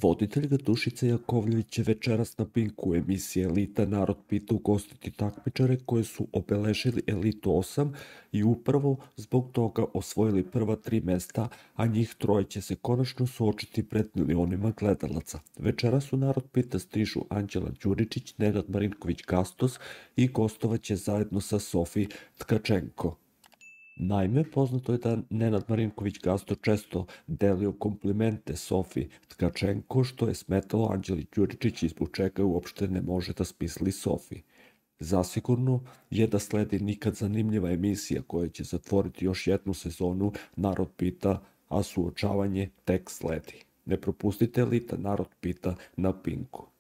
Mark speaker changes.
Speaker 1: Voditeljka Dušica Jakovljević će večeras na Pinku u emisiji Elita Narod pita ugostiti takmičare koje su obeležili Elitu 8 i upravo zbog toga osvojili prva 3 mesta, a njih troje će se konačno suočiti pred milionima gledalaca. Večeras u Narod pita stižu Anđela Đuričić, Nenad Marinković-Gastos i gostovaće zajedno sa Sofi Tkačenko. Naime, poznato je da Nenad Marinković-Gasto često delio komplimente Sofi Tkačenko, što je smetalo Anđeli Đuričić i zbog čega uopšte ne može da smisli Sofi. Zasigurno je da sledi nikad zanimljiva emisija koja će zatvoriti još jednu sezonu Narod pita, a suočavanje tek sledi. Ne propustite Elita Narod pita na Pinku.